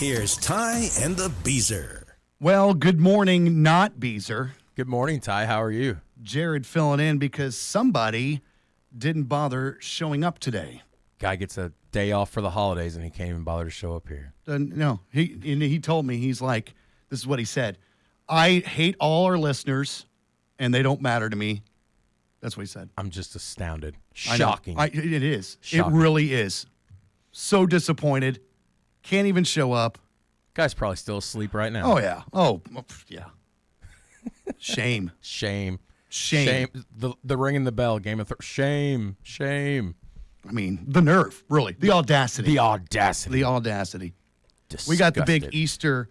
Here's Ty and the Beezer. Well, good morning, not Beezer. Good morning, Ty. How are you? Jared filling in because somebody didn't bother showing up today. Guy gets a day off for the holidays, and he can't even bother to show up here. No, he told me, he's like, this is what he said. I hate all our listeners, and they don't matter to me. That's what he said. I'm just astounded. I know. Shocking. It is. Shocking. It really is. So disappointed. Can't even show up. Guy's probably still asleep right now. Oh, yeah. Oh, yeah. Shame. Shame. Shame. The ringing the bell, Game of Thrones. Shame. Shame. I mean, the nerve, really. The audacity. The audacity. The audacity. Disgusted. We got the big Easter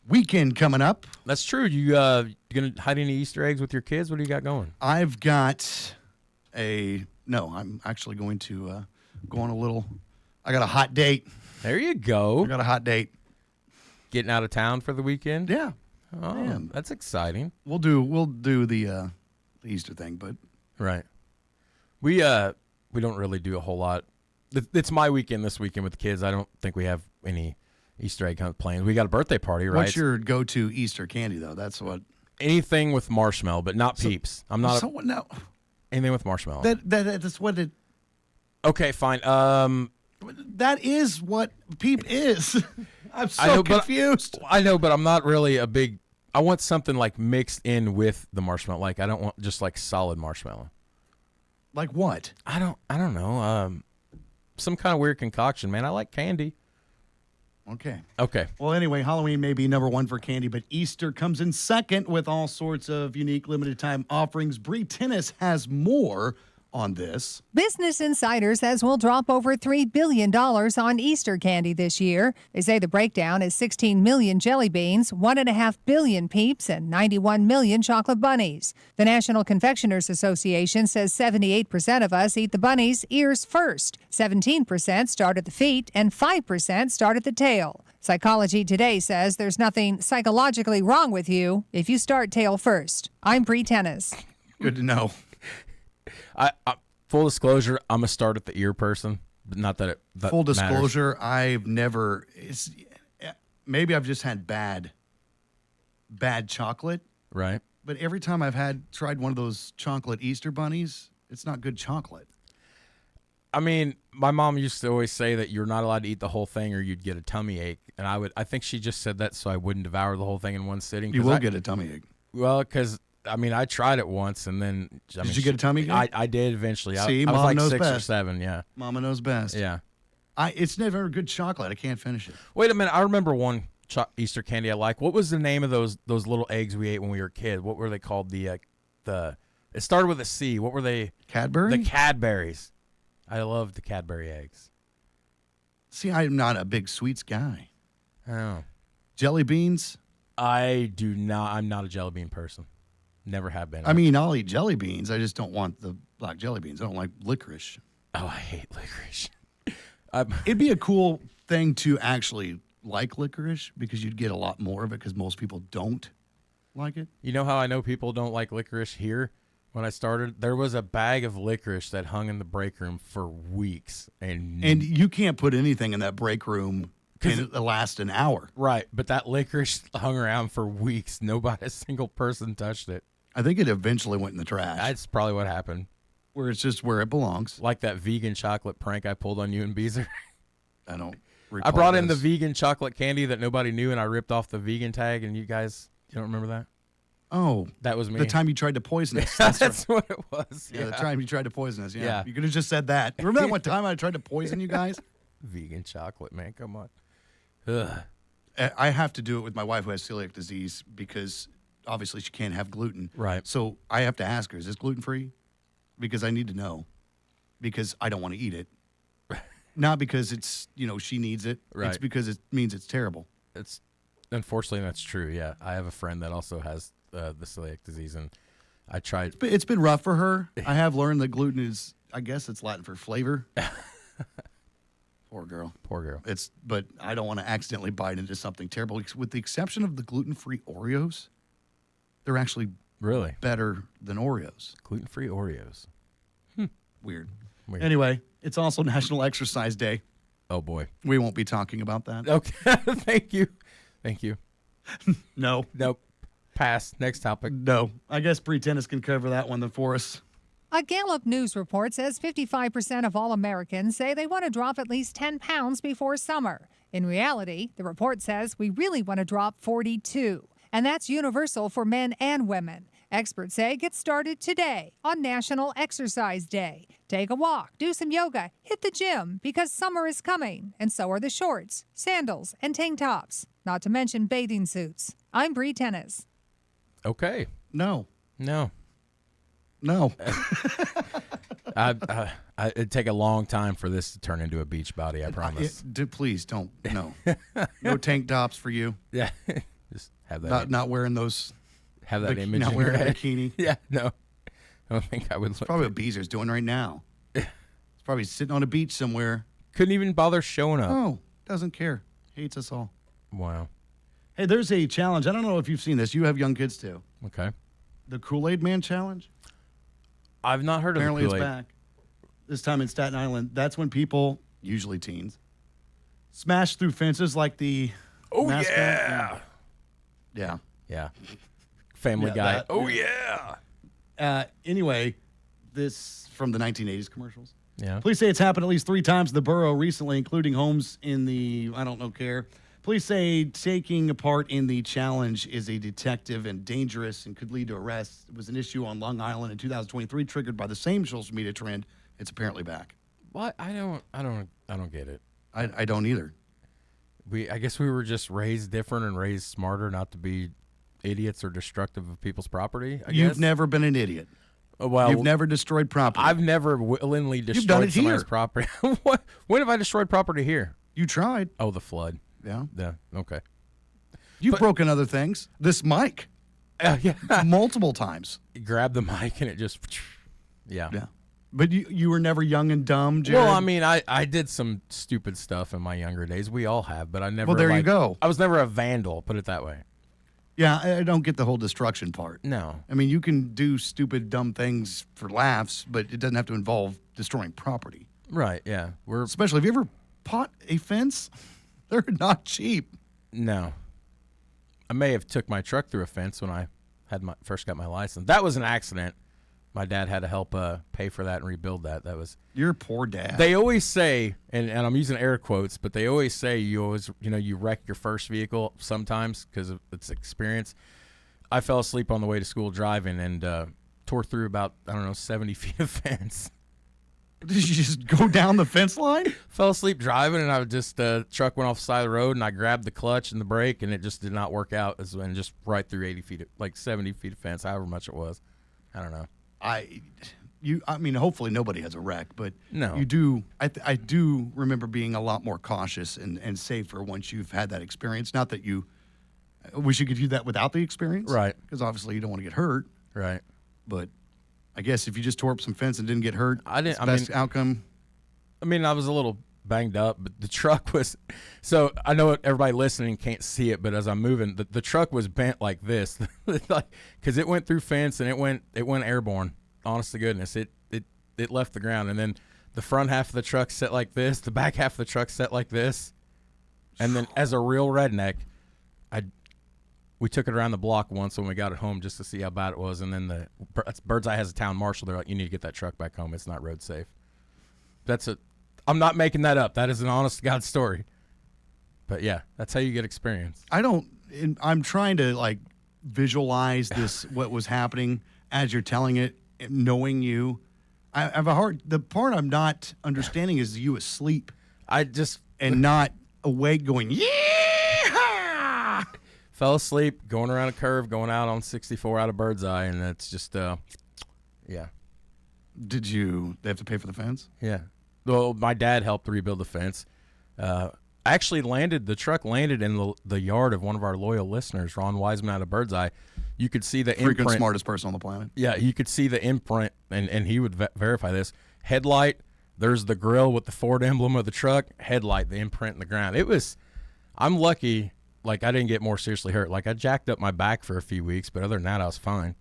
weekend coming up. That's true. You gonna hide any Easter eggs with your kids? What do you got going? I've got I'm actually going to go on I got a hot date. There you go. I got a hot date. Getting out of town for the weekend? Yeah. Oh, Man. that's exciting. We'll do the Easter thing, but Right. We don't really do a whole lot. It's my weekend this weekend with the kids. I don't think we have any Easter egg hunt plans. We got a birthday party, right? What's your go-to Easter candy, though? That's what. Anything with marshmallow, but not Peeps. I'm not No. anything with marshmallow. That's what it. Okay, fine. That is what Peep is. I'm so confused. I know, but I'm not really a big. I want something like mixed in with the marshmallow. Like I don't want just like solid marshmallow. Like what? I don't know. Some kind of weird concoction, man. I like candy. Okay. Well, anyway, Halloween may be number one for candy, but Easter comes in second with all sorts of unique limited time offerings. Bree Tennis has more on this. Business Insider says we'll drop over $3 billion on Easter candy this year. They say the breakdown is 16 million jelly beans, 1.5 billion Peeps, and 91 million chocolate bunnies. The National Confectioners Association says 78% of us eat the bunnies' ears first. 17% start at the feet, and 5% start at the tail. Psychology Today says there's nothing psychologically wrong with you if you start tail first. I'm Bree Tennis. Good to know. I full disclosure, I'm a start at the ear person, but not that that Full disclosure, matters. I've never. Maybe I've just had bad chocolate. Right. But every time I've tried one of those chocolate Easter bunnies, it's not good chocolate. I mean, my mom used to always say that you're not allowed to eat the whole thing or you'd get a tummy ache, and I think she just said that so I wouldn't devour the whole thing in one sitting. You will get a tummy ache. Well, because I mean, I tried it once, and then Did you get a tummy ache? I did eventually. See, I was Mom like knows 6 or best. 7. Yeah. Mama knows best. Yeah. It's never good chocolate. I can't finish it. Wait a minute. I remember one Easter candy I like. What was the name of those little eggs we ate when we were kids? What were they called? It started with a C. What were they? Cadbury? The Cadberries. I loved the Cadbury eggs. See, I'm not a big sweets guy. Oh. Jelly beans? I do not. I'm not a jelly bean person. Never have been. I mean, I'll eat jelly beans. I just don't want the black jelly beans. I don't like licorice. Oh, I hate licorice. It'd be a cool thing to actually like licorice because you'd get a lot more of it because most people don't like it. You know how I know people don't like licorice here? When I started, there was a bag of licorice that hung in the break room for weeks. And you can't put anything in that break room and it'll last an hour. Right, but that licorice hung around for weeks. Nobody, a single person touched it. I think it eventually went in the trash. That's probably what happened. Where it's just where it belongs. Like that vegan chocolate prank I pulled on you and Beezer. I don't I brought in the vegan chocolate candy that nobody knew, and I ripped off the vegan tag, and you don't remember that? Oh. That was me. The time you tried to poison us. That's what it was. Yeah, the time you tried to poison us. Yeah. You could have just said that. Remember that one time I tried to poison you guys? Vegan chocolate, man. Come on. Ugh. I have to do it with my wife who has celiac disease because obviously she can't have gluten. Right. So I have to ask her, is this gluten-free? Because I need to know. Because I don't want to eat it. Not because it's, she needs it. Right. It's because it means it's terrible. Unfortunately, that's true, yeah. I have a friend that also has the celiac disease, and I tried. It's been rough for her. I have learned that gluten is, I guess it's Latin for flavor. Poor girl. But I don't want to accidentally bite into something terrible. With the exception of the gluten-free Oreos, they're actually really better than Oreos. Gluten-free Oreos. Weird. Anyway, it's also National Exercise Day. Oh, boy. We won't be talking about that. Okay. Thank you. No. Nope. Pass. Next topic. No. I guess Bree Tennis can cover that one then for us. A Gallup News report says 55% of all Americans say they want to drop at least 10 pounds before summer. In reality, the report says we really want to drop 42. And that's universal for men and women. Experts say get started today on National Exercise Day. Take a walk, do some yoga, hit the gym, because summer is coming, and so are the shorts, sandals, and tank tops, not to mention bathing suits. I'm Bree Tennis. Okay. No. It'd take a long time for this to turn into a beach body, I promise. Please don't. No. No tank tops for you. Yeah. Just have that. Not wearing those. Have that image. Not in wearing your a head. bikini. Yeah, no. I don't think I would look. Probably what Beezer's doing right now. He's probably sitting on a beach somewhere. Couldn't even bother showing up. Oh, doesn't care. Hates us all. Wow. Hey, there's a challenge. I don't know if you've seen this. You have young kids too. Okay. The Kool-Aid Man Challenge. I've not heard Apparently of the it's Kool-Aid. back. This time in Staten Island. That's when people, usually teens, smash through fences like the mascot. Yeah. Yeah. Yeah. Family Yeah, Guy. that- Oh, yeah. Anyway, this from the 1980s commercials. Yeah. Police say it's happened at least 3 times in the borough recently, including homes in the, care. Police say taking part in the challenge is a detective and dangerous and could lead to arrests. It was an issue on Long Island in 2023, triggered by the same social media trend. It's apparently back. What? I don't get it. I don't either. I guess we were just raised different and raised smarter not to be idiots or destructive of people's property. You've guess. never been an idiot. Well, You've never destroyed property. I've never willingly done destroyed it somebody's here. property. What? When have I destroyed property here? You tried. Oh, the flood. Yeah. Yeah. Okay. You've broken other things. This mic. Yeah. Multiple times. Grab the mic and it just. Yeah. Yeah. But you were never young and dumb, Jared? Well, I mean, I did some stupid stuff in my younger days. We all have, but I never. Well, there you go. I was never a vandal. Put it that way. Yeah, I don't get the whole destruction part. No. I mean, you can do stupid, dumb things for laughs, but it doesn't have to involve destroying property. Right. Yeah. Especially, have you ever pot a fence? They're not cheap. No. I may have took my truck through a fence when I had first got my license. That was an accident. My dad had to help pay for that and rebuild that. That was. Your poor dad. They always say, and I'm using air quotes, but they always say you wreck your first vehicle sometimes because of its experience. I fell asleep on the way to school driving and tore through about 70 feet of fence. Did you just go down the fence line? Fell asleep driving, and I would just truck went off the side of the road, and I grabbed the clutch and the brake, and it just did not work out. And just right through 80 feet, like 70 feet of fence, however much it was. I don't know. I mean, hopefully nobody has a wreck, but No. you do. I do remember being a lot more cautious and safer once you've had that experience. Not that you wish you could do that without the experience, Right? Because obviously you don't want to get hurt. Right. But I guess if you just tore up some fence and didn't get hurt, I best outcome. I mean, I was a little banged up, but the truck was. So I know everybody listening can't see it, but as I'm moving, the truck was bent like this, because it went through fence and it went airborne. Honest to goodness, it left the ground, and then the front half of the truck set like this, the back half of the truck set like this, and then as a real redneck, we took it around the block once when we got it home just to see how bad it was, and then Birdseye has a town marshal. They're like, you need to get that truck back home. It's not road safe. I'm not making that up. That is an honest to God story. But yeah, that's how you get experience. I'm trying to visualize what was happening as you're telling it, knowing you. I have the part I'm not understanding is you asleep and not awake going, yeah. Fell asleep, going around a curve, going out on 64 out of Birdseye, and it's just, yeah. Did they have to pay for the fence? Yeah. Well, my dad helped rebuild the fence. The truck landed in the yard of one of our loyal listeners, Ron Wiseman out of Birdseye. You could see the Freaking imprint. smartest person on the planet. Yeah, you could see the imprint, and he would verify this. Headlight, there's the grill with the Ford emblem of the truck. Headlight, the imprint in the ground. I'm lucky, I didn't get more seriously hurt. I jacked up my back for a few weeks, but other than that, I was fine.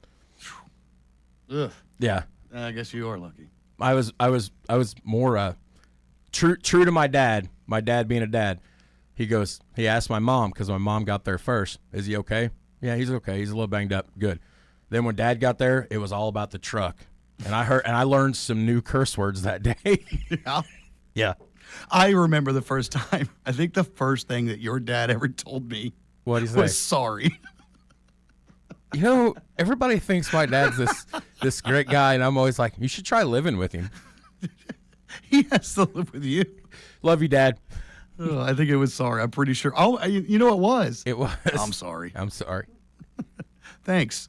Ugh. Yeah. I guess you are lucky. I was more true to my dad being a dad, he asked my mom, because my mom got there first, is he okay? Yeah, he's okay. He's a little banged up. Good. Then when Dad got there, it was all about the truck. And I learned some new curse words that day. Yeah. Yeah. I remember the first time. I think the first thing that your dad ever told me What'd he say? was sorry. You know, everybody thinks my dad's this great guy, and I'm always like, you should try living with him. He has to live with you. Love you, Dad. Oh, I think it was sorry. I'm pretty sure. Oh, you know it was. It was. I'm sorry. I'm sorry. Thanks.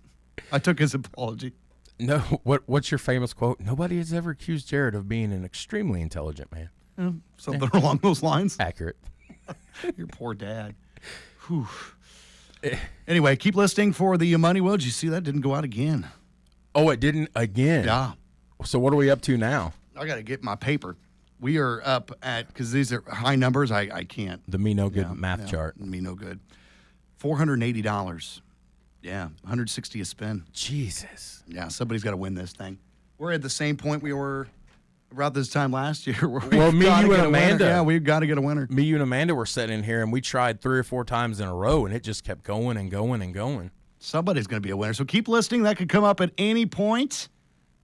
I took his apology. No, what's your famous quote? Nobody has ever accused Jared of being an extremely intelligent man. Something along those lines. Accurate. Your poor dad. Whew. Anyway, keep listening for the money wheel. Did you see that? Didn't go out again. Oh, it didn't again? Yeah. So what are we up to now? I got to get my paper. We are up at, because these are high numbers, I can't. The me no good math chart. Me no good. $480. Yeah, 160 a spin. Jesus. Yeah, somebody's got to win this thing. We're at the same point we were about this time last year. Well, me, you, and Amanda. Yeah, we've got to get a winner. Me, you, and Amanda were sitting in here, and we tried 3 or 4 times in a row, and it just kept going and going and going. Somebody's going to be a winner. So keep listening. That could come up at any point.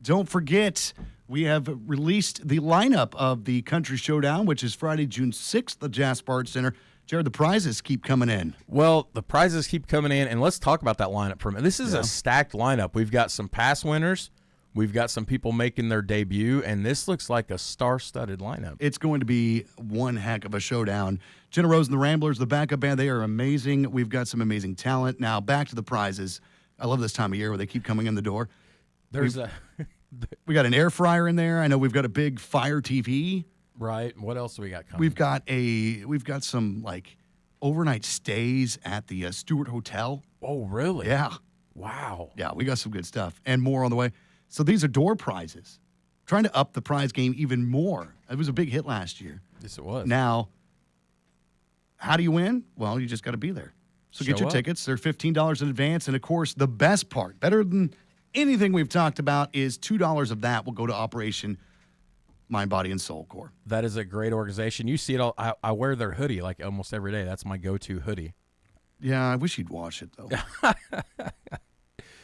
Don't forget, we have released the lineup of the Country Showdown, which is Friday, June 6th, the Jasper Center. Jared, the prizes keep coming in. Well, the prizes keep coming in, and let's talk about that lineup for a minute. This is a stacked lineup. We've got some past winners. We've got some people making their debut, and this looks like a star-studded lineup. It's going to be one heck of a showdown. Jenna Rose and the Ramblers, the backup band, they are amazing. We've got some amazing talent. Now, back to the prizes. I love this time of year where they keep coming in the door. We got an air fryer in there. I know we've got a big Fire TV. Right. What else do we got coming? We've got some like overnight stays at the Stewart Hotel. Oh, really? Yeah. Wow. Yeah, we got some good stuff and more on the way. So these are door prizes. Trying to up the prize game even more. It was a big hit last year. Yes, it was. Now, how do you win? Well, you just got to be there. So get Show your up. tickets. They're $15 in advance. And, of course, the best part, better than anything we've talked about, is $2 of that will go to Operation Mind, Body, and Soul Core. That is a great organization. You see it all. I wear their hoodie like almost every day. That's my go-to hoodie. Yeah, I wish you'd watch it, though.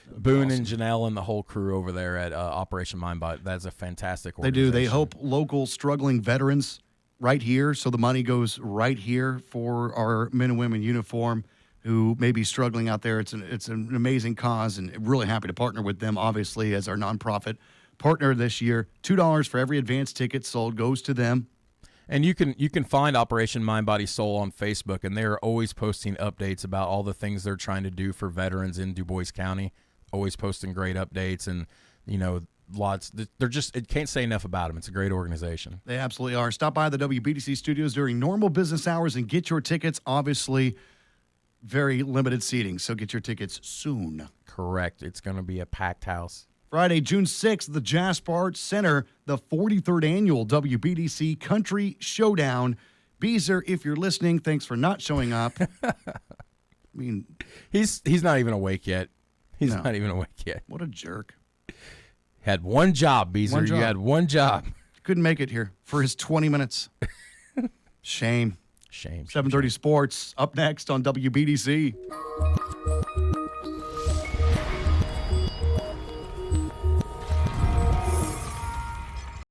Boone and Janelle and the whole crew over there at Operation Mind Body. That's a fantastic They organization. do. They help local struggling veterans right here. So the money goes right here for our men and women in uniform who may be struggling out there. It's an amazing cause, and really happy to partner with them, obviously, as our nonprofit partner this year. $2 for every advance ticket sold goes to them. And you can find Operation Mind, Body, Soul on Facebook, and they are always posting updates about all the things they're trying to do for veterans in Du Bois County. Always posting great updates, and lots. They're just, it can't say enough about them. It's a great organization. They absolutely are. Stop by the WBDC studios during normal business hours and get your tickets. Obviously, very limited seating, so get your tickets soon. Correct. It's going to be a packed house. Friday, June 6th, the Jasper Center, the 43rd annual WBDC Country Showdown. Beezer, if you're listening, thanks for not showing up. I mean, he's not even awake yet. He's not even awake yet. What a jerk. Had one job, Beezer. One job. You had one job. Couldn't make it here for his 20 minutes. Shame. Shame. 7:30 Sports up next on WBDC.